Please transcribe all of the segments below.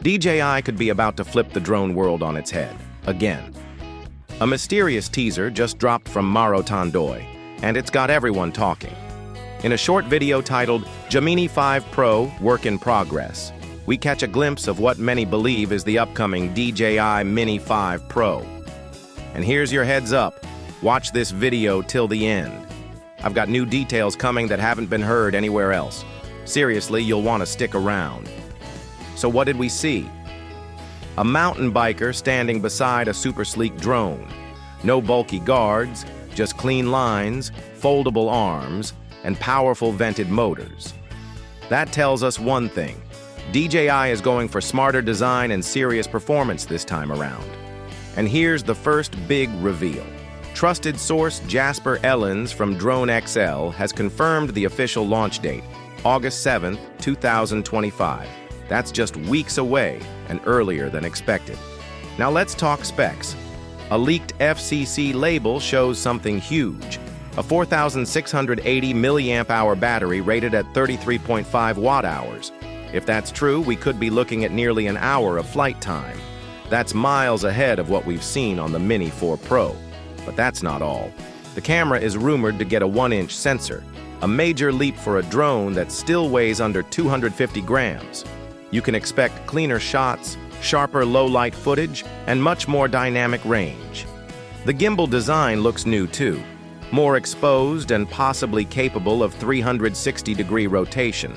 DJI could be about to flip the drone world on its head, again. A mysterious teaser just dropped from Maro Tandoy, and it's got everyone talking. In a short video titled DJI Mini 5 Pro Work in Progress, we catch a glimpse of what many believe is the upcoming DJI Mini 5 Pro. And here's your heads up, watch this video till the end. I've got new details coming that haven't been heard anywhere else. Seriously, you'll want to stick around. So what did we see? A mountain biker standing beside a super sleek drone. No bulky guards, just clean lines, foldable arms, and powerful vented motors. That tells us one thing. DJI is going for smarter design and serious performance this time around. And here's the first big reveal. Trusted source Jasper Ellens from Drone XL has confirmed the official launch date, August 7th, 2025. That's just weeks away and earlier than expected. Now let's talk specs. A leaked FCC label shows something huge. A 4,680 milliamp-hour battery rated at 33.5 watt-hours. If that's true, we could be looking at nearly an hour of flight time. That's miles ahead of what we've seen on the Mini 4 Pro. But that's not all. The camera is rumored to get a 1-inch sensor, a major leap for a drone that still weighs under 250 grams. You can expect cleaner shots, sharper low-light footage, and much more dynamic range. The gimbal design looks new too, more exposed and possibly capable of 360-degree rotation.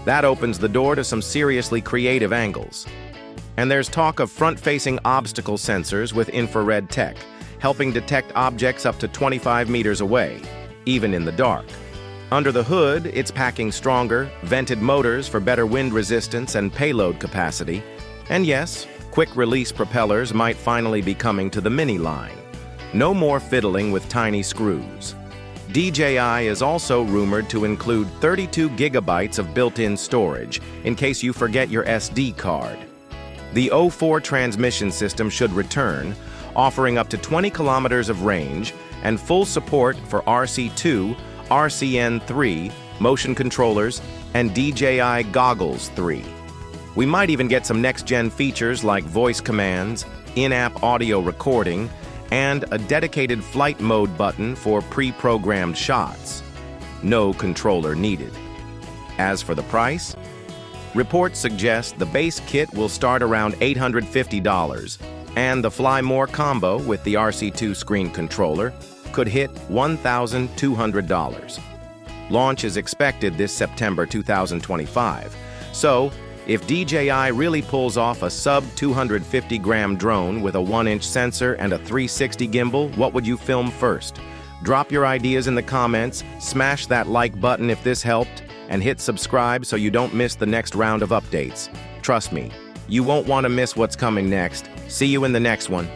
That opens the door to some seriously creative angles. And there's talk of front-facing obstacle sensors with infrared tech, helping detect objects up to 25 meters away, even in the dark. Under the hood, it's packing stronger, vented motors for better wind resistance and payload capacity. And yes, quick-release propellers might finally be coming to the Mini line. No more fiddling with tiny screws. DJI is also rumored to include 32 gigabytes of built-in storage, in case you forget your SD card. The O4 transmission system should return, offering up to 20 kilometers of range and full support for RC2, RCN3, motion controllers, and DJI Goggles 3. We might even get some next-gen features like voice commands, in-app audio recording, and a dedicated flight mode button for pre-programmed shots. No controller needed. As for the price, reports suggest the base kit will start around $850, and the Fly More combo with the RC2 screen controller could hit $1,200. Launch is expected this September 2025. So, if DJI really pulls off a sub-250-gram drone with a 1-inch sensor and a 360 gimbal, what would you film first? Drop your ideas in the comments, smash that like button if this helped, and hit subscribe so you don't miss the next round of updates. Trust me, you won't want to miss what's coming next. See you in the next one.